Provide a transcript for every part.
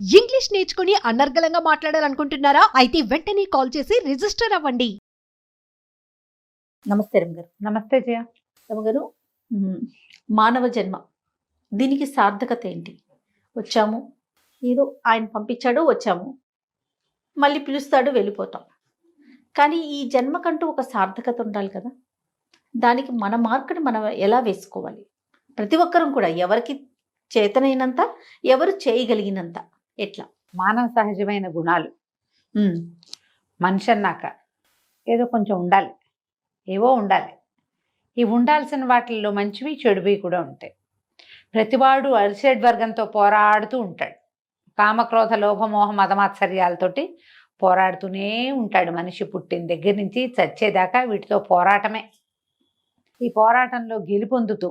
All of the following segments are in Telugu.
ఇంగ్లీష్ నేర్చుకుని అనర్గళంగా మాట్లాడాలనుకుంటున్నారా? అయితే వెంటనే కాల్ చేసి రిజిస్టర్ అవ్వండి. నమస్తే రమగారు. నమస్తే జయ. రమగారు, మానవ జన్మ దీనికి సార్థకత ఏంటి? వచ్చాము, ఏదో ఆయన పంపించాడు, వచ్చాము, మళ్ళీ పిలుస్తాడు, వెళ్ళిపోతాం. కానీ ఈ జన్మకంటూ ఒక సార్థకత ఉండాలి కదా. దానికి మన మార్కుని మనం ఎలా వేసుకోవాలి? ప్రతి ఒక్కరం కూడా ఎవరికి చేతనైనంత, ఎవరు చేయగలిగినంత, ఎట్లా? మానవ సహజమైన గుణాలు మనిషి అన్నాక ఏదో కొంచెం ఉండాలి, ఏవో ఉండాలి. ఈ ఉండాల్సిన వాటిల్లో మంచివి చెడువి కూడా ఉంటాయి. ప్రతివాడు అరిషడ్ వర్గంతో పోరాడుతూ ఉంటాడు. కామక్రోధ లోభమోహ మదమాత్సర్యాలతోటి పోరాడుతూనే ఉంటాడు. మనిషి పుట్టిన దగ్గర నుంచి చచ్చేదాకా వీటితో పోరాటమే. ఈ పోరాటంలో గెలుపొందుతూ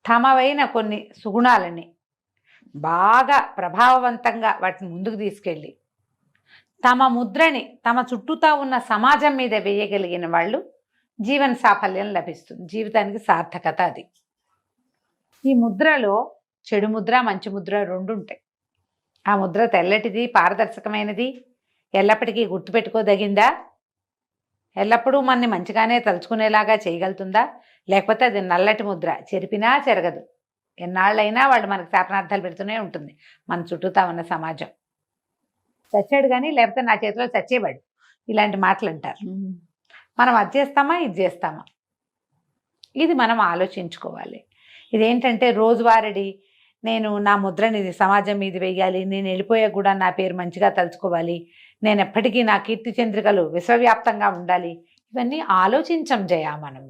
తమవైన కొన్ని సుగుణాలని బాగా ప్రభావవంతంగా వాటిని ముందుకు తీసుకెళ్ళి తమ ముద్రని తమ చుట్టూతా ఉన్న సమాజం మీద వేయగలిగిన వాళ్ళు జీవన సాఫల్యం లభిస్తుంది. జీవితానికి సార్థకత అది. ఈ ముద్రలో చెడు ముద్ర, మంచి ముద్ర రెండు ఉంటాయి. ఆ ముద్ర తెల్లటిది, పారదర్శకమైనది, ఎల్లప్పటికీ గుర్తుపెట్టుకోదగిందా? ఎల్లప్పుడూ మనని మంచిగానే తలుచుకునేలాగా చేయగలుగుతుందా? లేకపోతే అది నల్లటి ముద్ర, చెరిపినా చెరగదు. ఎన్నాళ్ళైనా వాళ్ళు మనకు శాపనార్థాలు పెడుతూనే ఉంటుంది మన చుట్టూతా ఉన్న సమాజం. చచ్చాడు కానీ లేకపోతే నా చేతిలో చచ్చేవాడు, ఇలాంటి మాటలు అంటారు. మనం అది చేస్తామా, ఇది చేస్తామా? ఇది మనం ఆలోచించుకోవాలి. ఇదేంటంటే రోజువారీ నేను నా ముద్రని సమాజం మీద వేయాలి, నేను వెళ్ళిపోయా కూడా నా పేరు మంచిగా తలుచుకోవాలి, నేను ఎప్పటికీ నా కీర్తి చంద్రికలు విశ్వవ్యాప్తంగా ఉండాలి, ఇవన్నీ ఆలోచించం జయ. మనం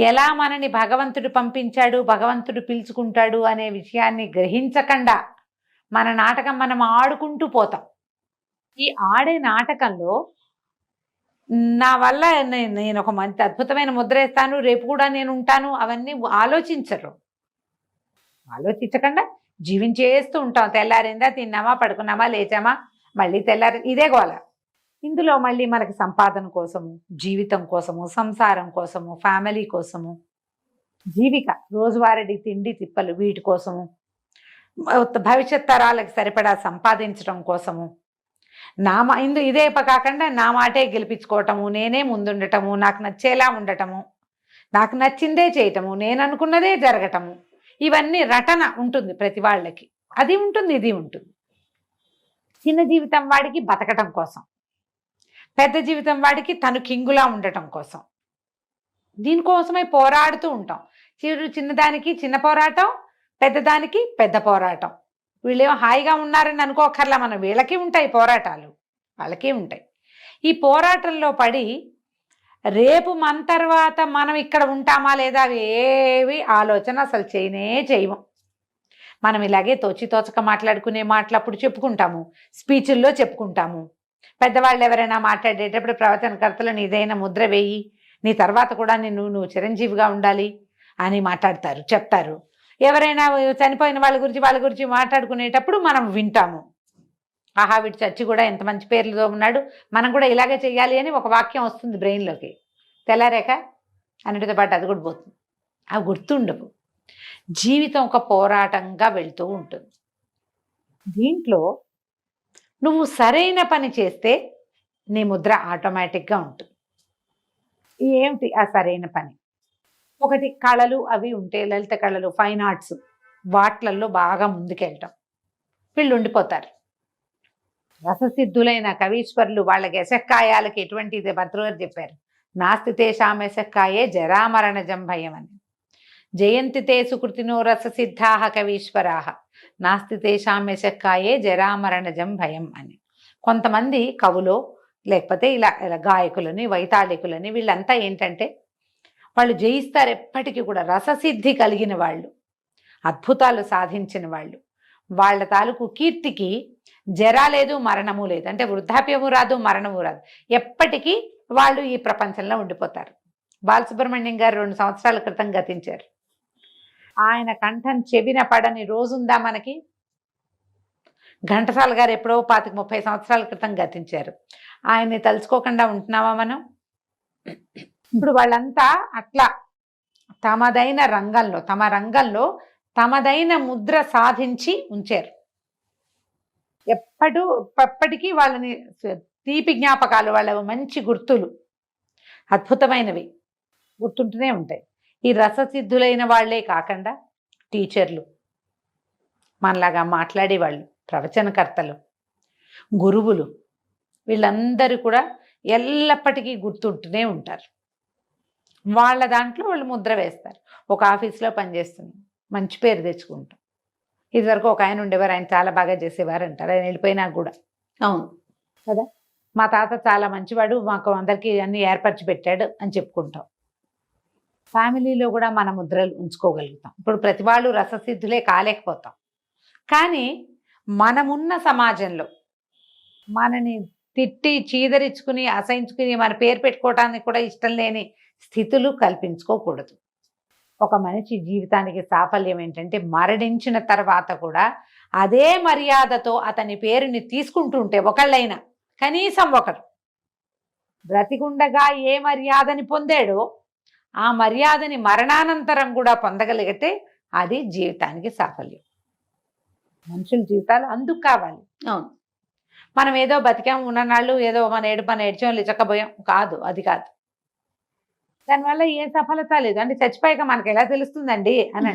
ఎలా మనని భగవంతుడు పంపించాడు, భగవంతుడు పిలుచుకుంటాడు అనే విషయాన్ని గ్రహించకుండా మన నాటకం మనం ఆడుకుంటూ పోతాం. ఈ ఆడే నాటకంలో నా వల్ల నేను ఒక మంచి అద్భుతమైన ముద్ర వేస్తాను, రేపు కూడా నేను ఉంటాను, అవన్నీ ఆలోచించరు. ఆలోచించకుండా జీవించేస్తూ ఉంటాం. తెల్లారిందా, తిన్నామా, పడుకున్నామా, లేచామా, మళ్ళీ తెల్లారి ఇదే గోల. ఇందులో మళ్ళీ మనకి సంపాదన కోసము, జీవితం కోసము, సంసారం కోసము, ఫ్యామిలీ కోసము, జీవిక రోజువారీ తిండి తిప్పలు, వీటి కోసము, భవిష్యత్ తరాలకు సరిపడా సంపాదించడం కోసము, ఇదే కాకుండా నా మాటే గెలిపించుకోవటము, నేనే ముందుండటము, నాకు నచ్చేలా ఉండటము, నాకు నచ్చిందే చేయటము, నేను అనుకున్నదే జరగటము, ఇవన్నీ రటన ఉంటుంది ప్రతి వాళ్ళకి. అది ఉంటుంది, ఇది ఉంటుంది. చిన్న జీవితం వాడికి బతకటం కోసం, పెద్ద జీవితం వాడికి తను కింగులా ఉండటం కోసం, దీనికోసమే పోరాడుతూ ఉంటాం. చిన్నదానికి చిన్న పోరాటం, పెద్దదానికి పెద్ద పోరాటం. వీళ్ళేమో హాయిగా ఉన్నారని అనుకోకర్లా, మనం వీళ్ళకి ఉంటాయి పోరాటాలు, వాళ్ళకి ఉంటాయి. ఈ పోరాటంలో పడి రేపు మన తర్వాత మనం ఇక్కడ ఉంటామా లేదా అవి ఏవి ఆలోచన అసలు చేయము. మనం ఇలాగే తోచక మాట్లాడుకునే మాటలు అప్పుడు చెప్పుకుంటాము, స్పీచుల్లో చెప్పుకుంటాము. పెద్దవాళ్ళు ఎవరైనా మాట్లాడేటప్పుడు ప్రవచనకర్తలు నీదైనా ముద్ర వేయి, నీ తర్వాత కూడా నువ్వు చిరంజీవిగా ఉండాలి అని మాట్లాడతారు, చెప్తారు. ఎవరైనా చనిపోయిన వాళ్ళ గురించి మాట్లాడుకునేటప్పుడు మనం వింటాము, ఆహా వీడు చచ్చి కూడా ఎంత మంచి పేర్లతో ఉన్నాడు, మనం కూడా ఇలాగే చెయ్యాలి అని ఒక వాక్యం వస్తుంది బ్రెయిన్లోకి. తెల్లారేక అన్నిటితో పాటు అది కూడా పోతుంది. అవి గుర్తుండవు. జీవితం ఒక పోరాటంగా వెళ్తూ ఉంటుంది. దీంట్లో నువ్వు సరైన పని చేస్తే నీ ముద్ర ఆటోమేటిక్గా ఉంటుంది. ఏమిటి ఆ సరైన పని? ఒకటి, కళలు అవి ఉంటే, లలిత కళలు, ఫైన్ ఆర్ట్స్, వాట్లల్లో బాగా ముందుకెళ్ళటం. వీళ్ళు ఉండిపోతారు. రససిద్ధులైన కవీశ్వరులు, వాళ్ళకి యశక్కాయాలకి ఎటువంటిది భర్తృగారు చెప్పారు, నాస్తి తేషాం యశక్కాయే జరామరణజం భయం అని. జయంతి తే సుకృతినో రససిద్ధాః కవీశ్వరాః నాస్తి తేషాం యశక్కాయే జరామరణజం భయం అని. కొంతమంది కవులో లేకపోతే ఇలా గాయకులని, వైతాళికులని, వీళ్ళంతా ఏంటంటే వాళ్ళు జయిస్తారు ఎప్పటికీ కూడా. రససిద్ధి కలిగిన వాళ్ళు, అద్భుతాలు సాధించిన వాళ్ళు, వాళ్ళ తాలూకు కీర్తికి జరా లేదు, మరణము లేదు. అంటే వృద్ధాప్యము రాదు, మరణము రాదు. ఎప్పటికీ వాళ్ళు ఈ ప్రపంచంలో ఉండిపోతారు. బాలసుబ్రహ్మణ్యం గారు 2 సంవత్సరాల క్రితం గతించారు. ఆయన కంఠం చెవిన పడని రోజుందా మనకి? ఘంటసాల గారు ఎప్పుడో 25-30 సంవత్సరాల క్రితం గతించారు. ఆయన్ని తలుచుకోకుండా ఉంటున్నామా మనం? ఇప్పుడు వాళ్ళంతా అట్లా తమ రంగంలో తమదైన ముద్ర సాధించి ఉంచారు. ఎప్పటికీ వాళ్ళని తీపి జ్ఞాపకాలు, వాళ్ళ మంచి గుర్తులు అద్భుతమైనవి గుర్తుంటూనే ఉంటాయి. ఈ రససిద్ధులైన వాళ్ళే కాకుండా టీచర్లు, మనలాగా మాట్లాడేవాళ్ళు, ప్రవచనకర్తలు, గురువులు, వీళ్ళందరూ కూడా ఎల్లప్పటికీ గుర్తుంటూనే ఉంటారు. వాళ్ళ దాంట్లో వాళ్ళు ముద్ర వేస్తారు. ఒక ఆఫీస్లో పనిచేస్తున్నాం, మంచి పేరు తెచ్చుకుంటాం. ఇదివరకు ఒక ఆయన ఉండేవారు, ఆయన చాలా బాగా చేసేవారు అంటారు, ఆయన వెళ్ళిపోయినా కూడా. అవును కదా, మా తాత చాలా మంచివాడు, మాకు అందరికీ అన్ని ఏర్పరిచి పెట్టాడు అని చెప్పుకుంటాం. ఫ్యామిలీలో కూడా మన ముద్రలు ఉంచుకోగలుగుతాం. ఇప్పుడు ప్రతి వాళ్ళు రససిద్ధులే కాలేకపోతాం, కానీ మనమున్న సమాజంలో మనని తిట్టి చీదరించుకుని అసహించుకుని మన పేరు పెట్టుకోవడానికి కూడా ఇష్టం లేని స్థితులు కల్పించుకోకూడదు. ఒక మనిషి జీవితానికి సాఫల్యం ఏంటంటే మరణించిన తర్వాత కూడా అదే మర్యాదతో అతని పేరుని తీసుకుంటుంటే, ఒకళ్ళైనా కనీసం ఒకరు బ్రతికుండగా ఏ మర్యాదని పొందాడో ఆ మర్యాదని మరణానంతరం కూడా పొందగలిగితే అది జీవితానికి సాఫల్యం. మనుషుల జీవితాలు అందుకు కావాలి. అవును. మనం ఏదో బతికాం ఉన్ననాళ్ళు ఏదో మన ఏడ్చాం లిచకపోయాం కాదు, అది కాదు. దానివల్ల ఏ సఫలత లేదు. అంటే చచ్చిపోయాక మనకి ఎలా తెలుస్తుందండి అని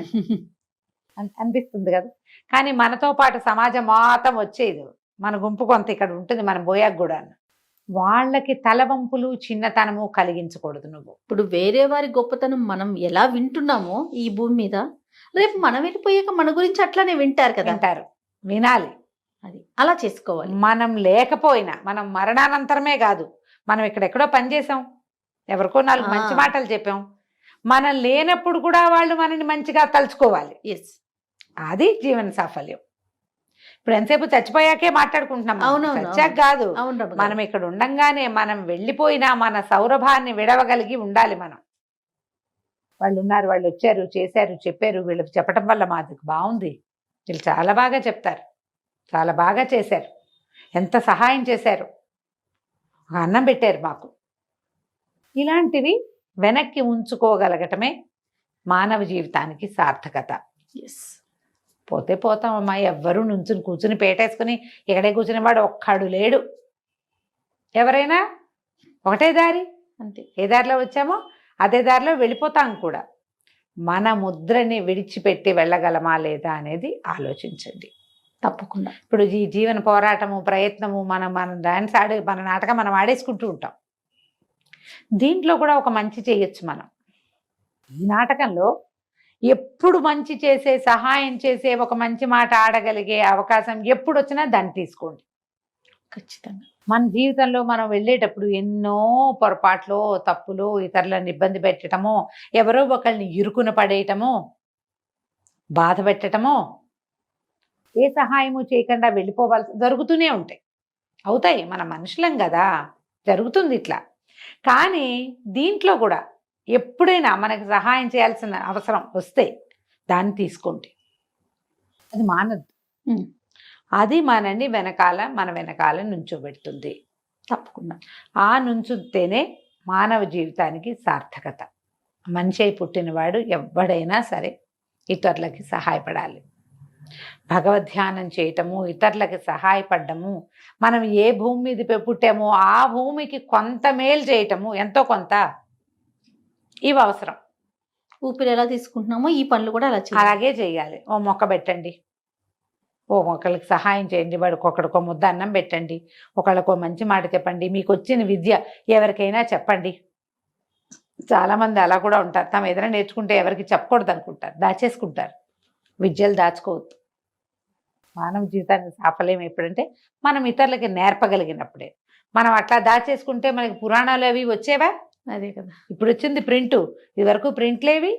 అనిపిస్తుంది కదా. కానీ మనతో పాటు సమాజం మొత్తం వచ్చేది, మన గుంపు కొంత ఇక్కడ ఉంటుంది, మనం పోయాక కూడా. వాళ్ళకి తలవంపులు చిన్నతనము కలిగించకూడదు. నువ్వు ఇప్పుడు వేరే వారి గొప్పతనం మనం ఎలా వింటున్నామో ఈ భూమి మీద, రేపు మనం వెళ్ళిపోయాక మన గురించి అట్లానే వింటారు కదా. వింటారు, వినాలి. అది అలా చేసుకోవాలి. మనం లేకపోయినా, మనం మరణానంతరమే కాదు, మనం ఇక్కడెక్కడో పనిచేసాం, ఎవరికో 4 మంచి మాటలు చెప్పాం, మనం లేనప్పుడు కూడా వాళ్ళు మనని మంచిగా తలుచుకోవాలి. ఎస్, అది జీవన సాఫల్యం. ఇప్పుడు ఎంతసేపు చచ్చిపోయాకే మాట్లాడుకుంటున్నాం, చచ్చాక కాదు. మనం ఇక్కడ ఉండంగానే, మనం వెళ్ళిపోయినా మన సౌరభాన్ని విడవగలిగి ఉండాలి. మనం వాళ్ళు ఉన్నారు, వాళ్ళు వచ్చారు, చేశారు, చెప్పారు, వీళ్ళకి చెప్పటం వల్ల మాది బాగుంది, వీళ్ళు చాలా బాగా చెప్తారు, చాలా బాగా చేశారు, ఎంత సహాయం చేశారు, అన్నం పెట్టారు మాకు, ఇలాంటివి వెనక్కి ఉంచుకోగలగటమే మానవ జీవితానికి సార్థకత. ఎస్. పోతే పోతామమ్మా, ఎవ్వరూ కూర్చుని పేటేసుకుని ఇక్కడే కూర్చునే వాడు ఒక్కడు లేడు. ఎవరైనా ఒకటే దారి, అంతే. ఏ దారిలో వచ్చామో అదే దారిలో వెళ్ళిపోతాం కూడా. మన ముద్రని విడిచిపెట్టి వెళ్ళగలమా లేదా అనేది ఆలోచించండి తప్పకుండా. ఇప్పుడు ఈ జీవన పోరాటము, ప్రయత్నము, మన డాన్స్ మన నాటకం మనం ఆడేసుకుంటూ ఉంటాం. దీంట్లో కూడా ఒక మంచి చేయొచ్చు మనం. ఈ నాటకంలో ఎప్పుడు మంచి చేసే, సహాయం చేసే, ఒక మంచి మాట ఆడగలిగే అవకాశం ఎప్పుడు వచ్చినా దాన్ని తీసుకోండి. ఖచ్చితంగా. మన జీవితంలో మనం వెళ్ళేటప్పుడు ఎన్నో పొరపాట్లు, తప్పులు, ఇతరులను ఇబ్బంది పెట్టడమో, ఎవరో ఒకరిని ఇరుకున పడేయటమో, బాధ పెట్టడమో, ఏ సహాయము చేయకుండా వెళ్ళిపోవాల్సి జరుగుతూనే ఉంటాయి. అవుతాయి, మన మనుషులం కదా, జరుగుతుంది ఇట్లా. కానీ దీంట్లో కూడా ఎప్పుడైనా మనకి సహాయం చేయాల్సిన అవసరం వస్తే దాన్ని తీసుకోండి. అది మానద్దు. అది మనని మన వెనకాల నుంచోబెడుతుంది. తప్పకుండా. ఆ నుంచుతేనే మానవ జీవితానికి సార్థకత. మనిషి అయి పుట్టినవాడు ఎవడైనా సరే ఇతరులకి సహాయపడాలి. భగవద్ధ్యానం చేయటము, ఇతరులకి సహాయపడము, మనం ఏ భూమి మీద పుట్టామో ఆ భూమికి కొంత మేలు చేయటము, ఎంతో కొంత, ఇవి అవసరం. ఊపిరి ఎలా తీసుకుంటున్నామో ఈ పనులు కూడా అలాగే చేయాలి. ఓ మొక్క పెట్టండి, ఓ మొక్కలకి సహాయం చేయండి, వాడికి ఒకడికో ముద్ద అన్నం పెట్టండి, ఒకళ్ళకో మంచి మాట చెప్పండి, మీకు వచ్చిన విద్య ఎవరికైనా చెప్పండి. చాలామంది అలా కూడా ఉంటారు, తమ ఏదైనా నేర్చుకుంటే ఎవరికి చెప్పకూడదు అనుకుంటారు, దాచేసుకుంటారు. విద్యలు దాచుకోవద్దు. మానవ జీవితానికి సాఫల్యం ఎప్పుడంటే మనం ఇతరులకి నేర్పగలిగినప్పుడే. మనం అట్లా దాచేసుకుంటే మనకి పురాణాలు అవి వచ్చేవా? అదే కదా. ఇప్పుడు వచ్చింది ప్రింటు, ఇదివరకు ప్రింట్లేవి.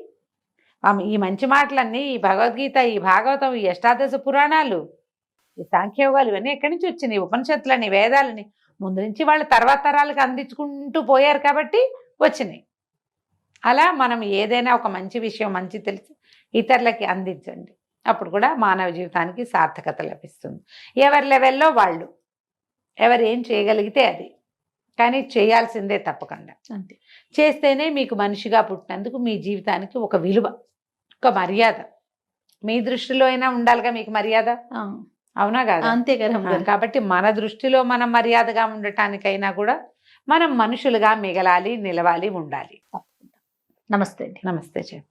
ఈ మంచి మాటలన్నీ, ఈ భగవద్గీత, ఈ భాగవతం, ఈ అష్టాదశ పురాణాలు, ఈ సాంఖ్యయోగాలు, ఇవన్నీ ఎక్కడి నుంచి వచ్చినాయి? ఉపనిషత్తులని, వేదాలని ముందు నుంచి వాళ్ళు తర్వాత తరాలకు అందించుకుంటూ పోయారు కాబట్టి వచ్చినాయి. అలా మనం ఏదైనా ఒక మంచి విషయం, మంచి తెలిసి ఇతరులకి అందించండి. అప్పుడు కూడా మానవ జీవితానికి సార్థకత లభిస్తుంది. ఎవరి లెవెల్లో వాళ్ళు, ఎవరు ఏం చేయగలిగితే అది, కానీ చేయాల్సిందే తప్పకుండా. అంతే. చేస్తేనే మీకు మనిషిగా పుట్టినందుకు మీ జీవితానికి ఒక విలువ, ఒక మర్యాద. మీ దృష్టిలో అయినా ఉండాలిగా మీకు మర్యాద. అవునా కాదా? అంతే కదా రమగారు. కాబట్టి మన దృష్టిలో మనం మర్యాదగా ఉండటానికైనా కూడా మనం మనుషులుగా మిగలాలి, నిలవాలి, ఉండాలి. నమస్తే అండి. నమస్తే చెప్